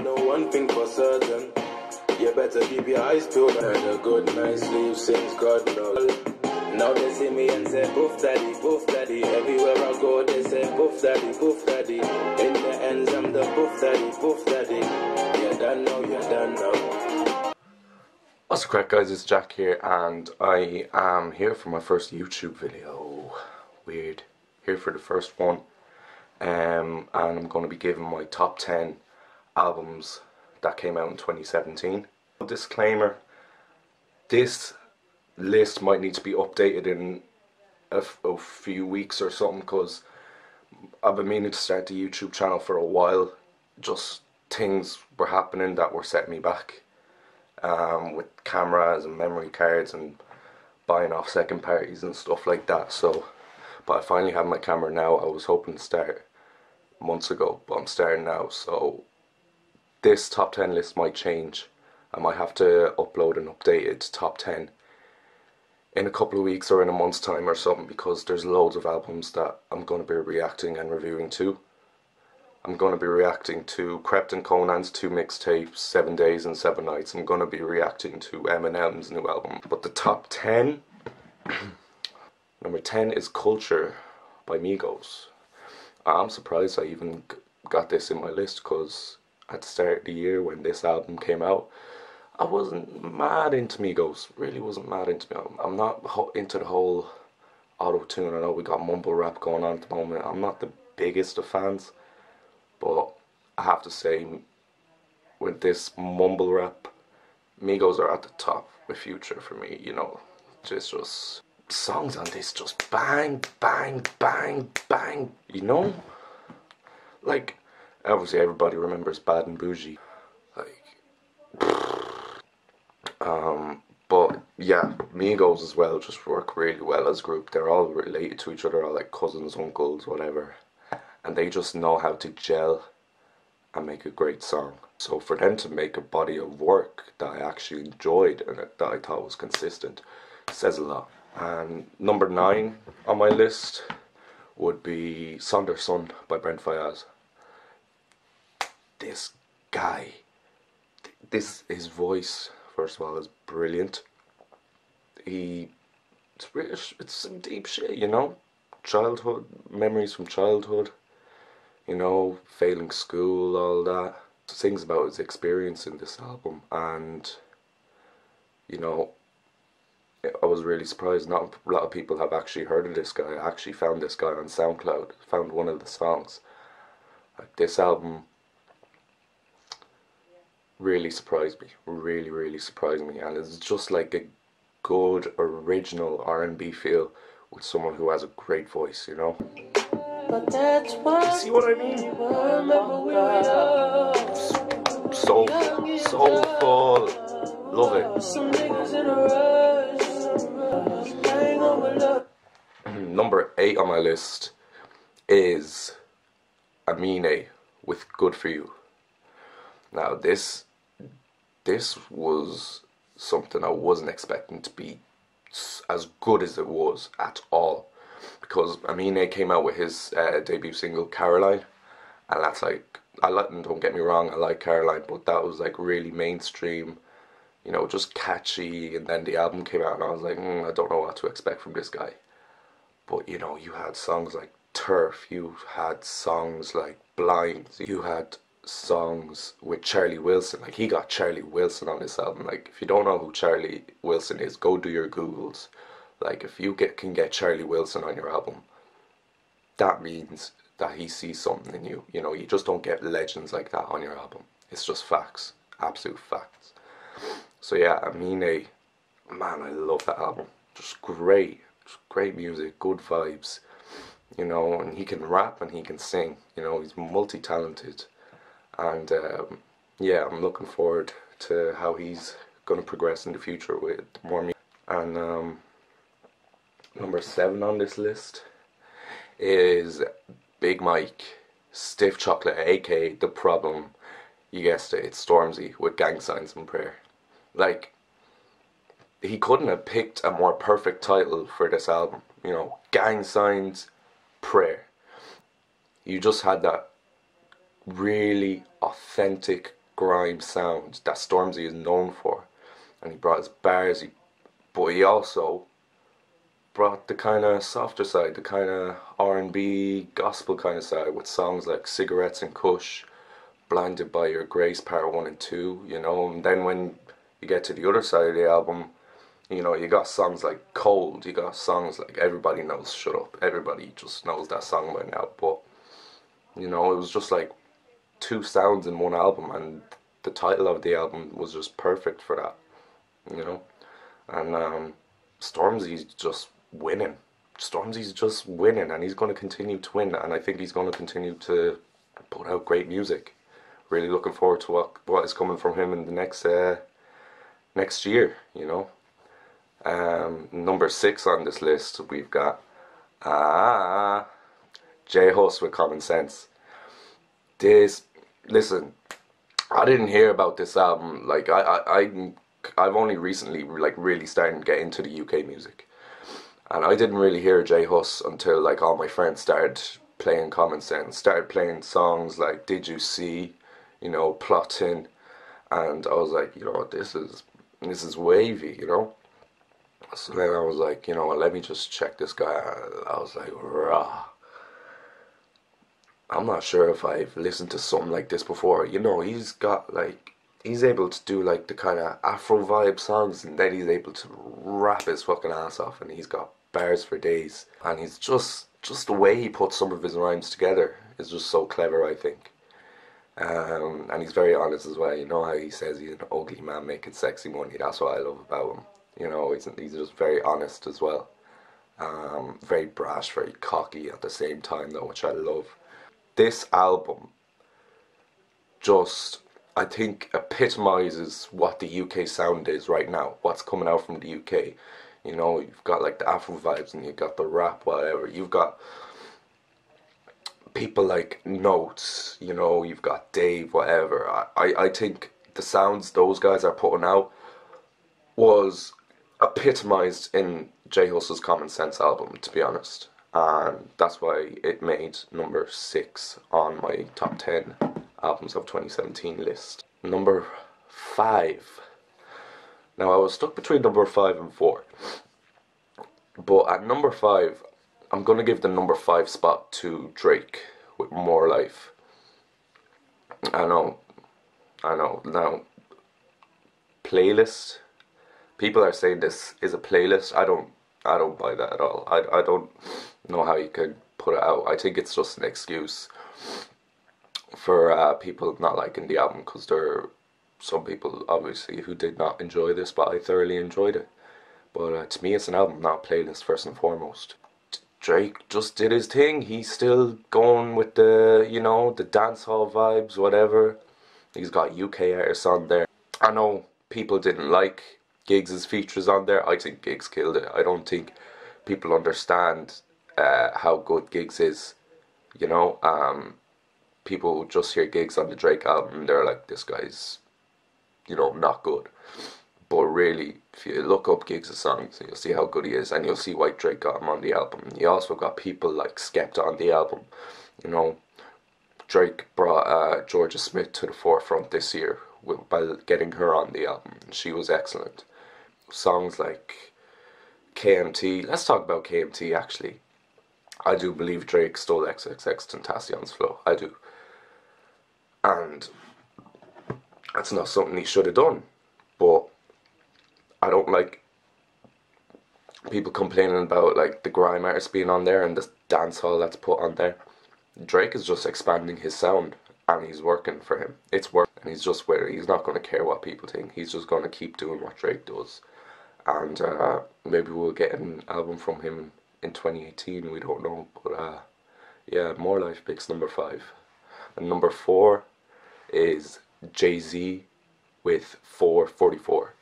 know one thing for certain. You better keep your eyes peeled. Heard a good night's sleep since God knows. Now they see me and say, poof daddy, poof daddy. Everywhere I go, they say, poof daddy, poof daddy. In the ends, I'm the poof daddy, poof daddy. You done know, you done know. What's the crack, guys? It's Jack here, and I am here for my first YouTube video. Weird. Here for the first one. And I'm going to be giving my top 10 albums that came out in 2017. Disclaimer, this list might need to be updated in a few weeks or something, because I've been meaning to start the YouTube channel for a while. Just things were happening that were setting me back, with cameras and memory cards and buying off second parties and stuff like that. So, but I finally have my camera now. I was hoping to start months ago, but I'm starting now. So this top 10 list might change. I might have to upload an updated top 10 in a couple of weeks or in a month's time or something, because there's loads of albums that I'm going to be reacting and reviewing to. I'm going to be reacting to Krept and Conan's 2 mixtapes, 7 Days and 7 Nights. I'm going to be reacting to Eminem's new album. But the top 10, number 10 is Culture by Migos. I'm surprised I even got this in my list, because at the start of the year when this album came out, I wasn't mad into Migos. Really wasn't mad into me. I'm not into the whole auto-tune. I know we got mumble rap going on at the moment. I'm not the biggest of fans, but I have to say, with this mumble rap, Migos are at the top with Future for me. You know, just songs on this just bang, bang, bang, bang. You know, like obviously everybody remembers Bad and Bougie, like. But yeah, Migos as well just work really well as a group. They're all related to each other, all like cousins, uncles, whatever, and they just know how to gel and make a great song. So for them to make a body of work that I actually enjoyed and that I thought was consistent says a lot. And number 9 on my list would be Sonder Son by Brent Faiyaz. This guy, his voice, first of all, is brilliant. It's some deep shit, you know. Childhood, memories from childhood, you know, failing school, all that. Sings about his experience in this album, and, you know, I was really surprised. Not a lot of people have actually heard of this guy. I actually found this guy on SoundCloud, found one of the songs. Like, this album really surprised me, really surprised me, and it's just like a good original R&B feel with someone who has a great voice, you know. But that's why you see what I mean? Soulful, love it. Number 8 on my list is Amine with Good For You. Now this was something I wasn't expecting to be as good as it was at all, because Amine came out with his debut single Caroline, and that's like, don't get me wrong, I like Caroline, but that was like really mainstream, you know, just catchy. And then the album came out and I was like, I don't know what to expect from this guy. But you know, you had songs like Turf, you had songs like Blind, you had songs with Charlie Wilson. Like, he got Charlie Wilson on this album. Like, if you don't know who Charlie Wilson is, go do your Googles. Like, if you can get Charlie Wilson on your album, that means that he sees something in you. You know, you just don't get legends like that on your album. It's just facts, absolute facts. So yeah, Amine, man, I love that album. Just great music, good vibes, you know. And he can rap and he can sing, you know, he's multi-talented. And yeah, I'm looking forward to how he's going to progress in the future with more music. And number 7 on this list is Big Mike, Stiff Chocolate, aka The Problem. You guessed it, it's Stormzy with Gang Signs and Prayer. Like, he couldn't have picked a more perfect title for this album. You know, Gang Signs, Prayer. You just had that really authentic grime sound that Stormzy is known for, and he brought his bars, but he also brought the kind of softer side, the kind of R&B gospel kind of side, with songs like Cigarettes and Kush, Blinded by Your Grace Part 1 and 2, you know. And then when you get to the other side of the album, you know, you got songs like Cold, you got songs like Everybody Knows Shut Up, everybody just knows that song by now, but, you know, it was just like two sounds in one album, and the title of the album was just perfect for that, you know. And Stormzy's just winning. Stormzy's just winning, and he's going to continue to win, and I think he's going to continue to put out great music. Really looking forward to what is coming from him in the next year, you know. Number 6 on this list, we've got JayZ with Common Sense. Listen, I didn't hear about this album, like I've only recently like really started to get into the UK music, and I didn't really hear JayZ until like all my friends started playing Common Sense, started playing songs like Did You See, you know, Plotting, and I was like, you know, this is wavy, you know. So then I was like, you know what, let me just check this guy out. I was like, rah. I'm not sure if I've listened to something like this before. You know, he's able to do like the kind of Afro vibe songs, and then he's able to rap his fucking ass off, and he's got bars for days. And he's just the way he puts some of his rhymes together is just so clever, I think. And he's very honest as well. You know how he says he's an ugly man making sexy money. That's what I love about him. You know, he's just very honest as well. Very brash, very cocky at the same time though, which I love. This album just, I think, epitomizes what the UK sound is right now. What's coming out from the UK. You know, you've got like the Afro vibes, and you've got the rap, whatever. You've got people like Notes, you know, you've got Dave, whatever. I think the sounds those guys are putting out was epitomized in JayZ's Common Sense album, to be honest. And that's why it made number 6 on my top 10 albums of 2017 list. Number 5. Now I was stuck between number 5 and 4. But at number 5, I'm going to give the number 5 spot to Drake with More Life. I know. Now, playlist. People are saying this is a playlist. I don't buy that at all. I don't know how you could put it out. I think it's just an excuse for people not liking the album, because there are some people obviously who did not enjoy this, but I thoroughly enjoyed it. But to me, it's an album, not a playlist, first and foremost. Drake just did his thing. He's still going with the, you know, the dancehall vibes, whatever. He's got UK artists on there. I know people didn't like Giggs' features on there. I think Giggs killed it. I don't think people understand how good Giggs is. You know, people just hear Giggs on the Drake album and they're like, this guy's, you know, not good. But really, if you look up Giggs' songs, you'll see how good he is, and you'll see why Drake got him on the album. You also got people like Skepta on the album. You know, Drake brought Georgia Smith to the forefront this year by getting her on the album. She was excellent. Songs like KMT. Let's talk about KMT, actually. I do believe Drake stole XXXTentacion's flow. I do. And that's not something he should have done. But I don't like people complaining about like the grime artists being on there and the dancehall that's put on there. Drake is just expanding his sound, and he's working for him. It's working, and he's just where he's not going to care what people think. He's just going to keep doing what Drake does. And maybe we'll get an album from him in 2018. We don't know, but yeah, More Life picks number 5, and number 4 is JayZ with 444.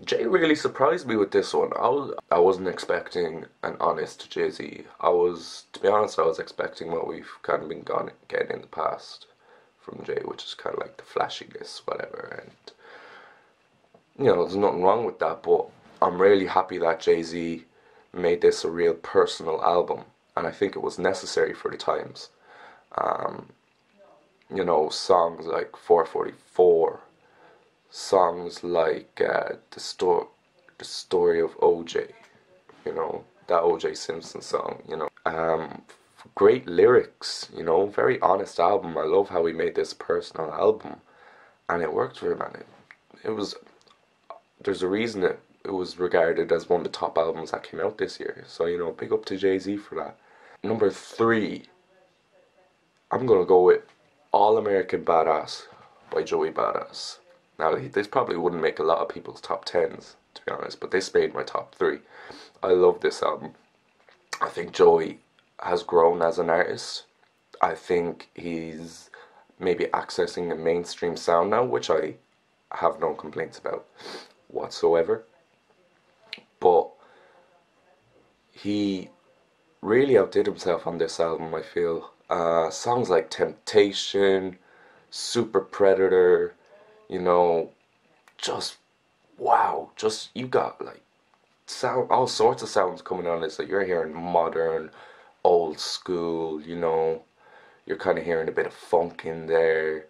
Jay really surprised me with this one. I wasn't expecting an honest JayZ. To be honest, I was expecting what we've kind of been getting in the past from Jay, which is kind of like the flashiness, whatever. And you know, there's nothing wrong with that. But I'm really happy that JayZ made this a real personal album, and I think it was necessary for the times. You know, songs like 444, songs like the story of OJ, you know, that OJ Simpson song, you know. Great lyrics, you know, very honest album. I love how he made this personal album, and it worked for him, and it was, there's a reason it was regarded as one of the top albums that came out this year. So, you know, big up to JayZ for that. Number 3, I'm gonna go with All American Badass by Joey Badass. Now, this probably wouldn't make a lot of people's top 10s, to be honest, but this made my top 3. I love this album. I think Joey has grown as an artist. I think he's maybe accessing a mainstream sound now, which I have no complaints about whatsoever. But he really outdid himself on this album, I feel. Songs like Temptation, Super Predator, you know, just wow, just you got like sound, all sorts of sounds coming on this. Like you're hearing modern, old school, you know, you're kind of hearing a bit of funk in there.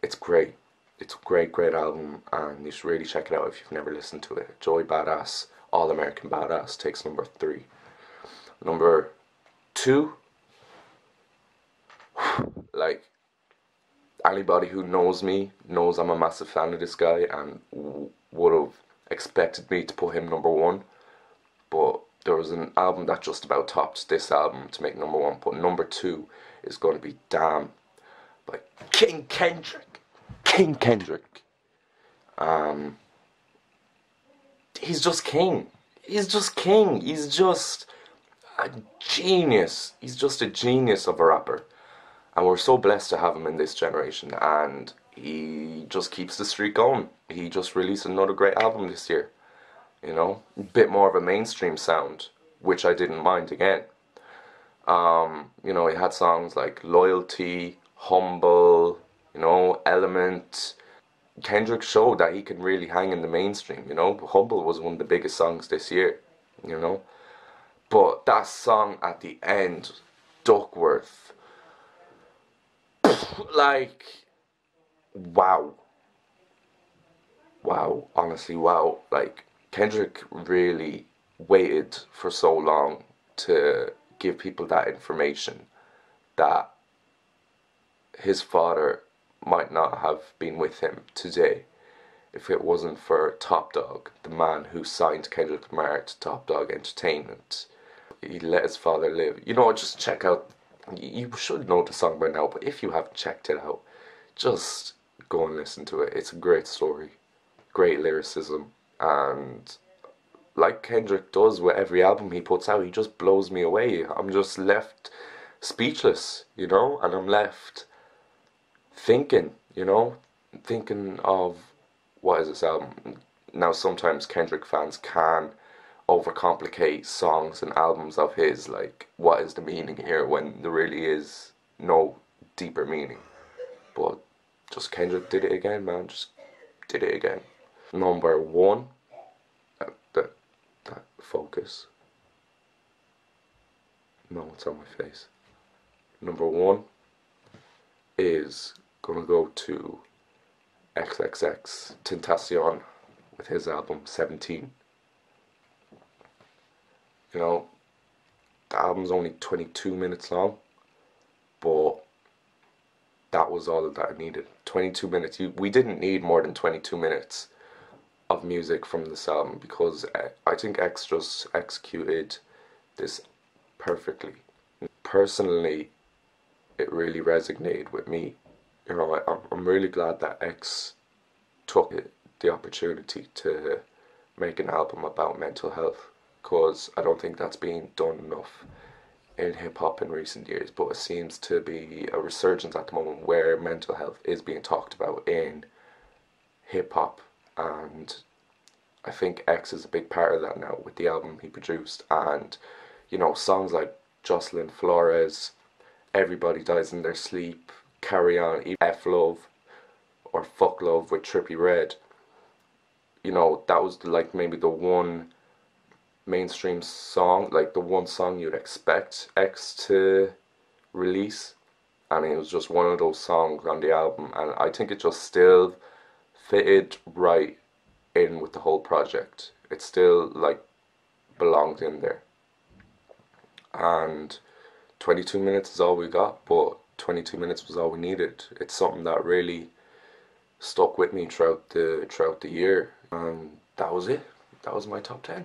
It's great. It's a great album, and you should really check it out if you've never listened to it. Joey Badass, All American Badass takes number 3. Number 2, like, anybody who knows me knows I'm a massive fan of this guy and would have expected me to put him number 1, but there was an album that just about topped this album to make number 1. But number 2 is going to be Damn by King Kendrick. He's just king. He's just king. He's just a genius. He's just a genius of a rapper. And we're so blessed to have him in this generation. And he just keeps the streak going. He just released another great album this year. You know, a bit more of a mainstream sound, which I didn't mind again. You know, he had songs like Loyalty, Humble, you know, Element. Kendrick showed that he can really hang in the mainstream, you know. Humble was one of the biggest songs this year, you know. But that song at the end, Duckworth, like, wow. Wow, honestly, wow. Like, Kendrick really waited for so long to give people that information that his father might not have been with him today if it wasn't for Top Dog, the man who signed Kendrick Lamar to Top Dog Entertainment. He let his father live. You know, just check out, you should know the song by now, but if you haven't checked it out, just go and listen to it. It's a great story, great lyricism, and like Kendrick does with every album he puts out, he just blows me away. I'm just left speechless, you know, and I'm left thinking, you know, thinking of what is this album. Now sometimes Kendrick fans can overcomplicate songs and albums of his, like what is the meaning here, when there really is no deeper meaning. But just Kendrick did it again, man, just did it again. Number 1, that focus, no, it's on my face. Number 1 is gonna go to XXXTENTACION with his album 17. You know, the album's only 22 minutes long, but that was all that I needed. 22 minutes. We didn't need more than 22 minutes of music from this album, because I think X just executed this perfectly. Personally, it really resonated with me. You know, I'm really glad that X took the opportunity to make an album about mental health, because I don't think that's being done enough in hip-hop in recent years, but it seems to be a resurgence at the moment where mental health is being talked about in hip-hop, and I think X is a big part of that now with the album he produced. And you know, songs like Jocelyn Flores, Everybody Dies in Their Sleep, Carry On, F Love, or Fuck Love with Trippie Redd, you know, that was like maybe the one mainstream song, like the one song you'd expect X to release and it was just one of those songs on the album, and I think it just still fitted right in with the whole project. It still like belonged in there. And 22 minutes is all we got, but 22 minutes was all we needed. It's something that really stuck with me throughout the year, and that was it. That was my top 10.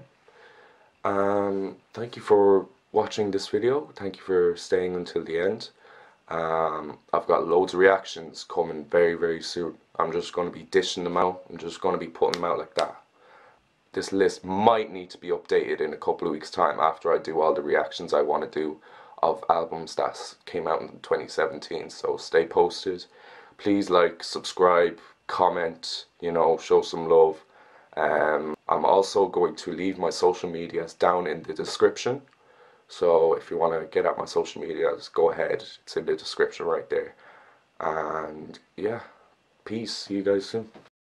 Thank you for watching this video. Thank you for staying until the end. I've got loads of reactions coming very, very soon. I'm just going to be dishing them out. I'm just going to be putting them out like that. This list might need to be updated in a couple of weeks' time after I do all the reactions I want to do of albums that came out in 2017. So stay posted. Please like, subscribe, comment, you know, show some love. I'm also going to leave my social medias down in the description. So if you want to get at my social medias, go ahead. It's in the description right there. And yeah, peace. See you guys soon.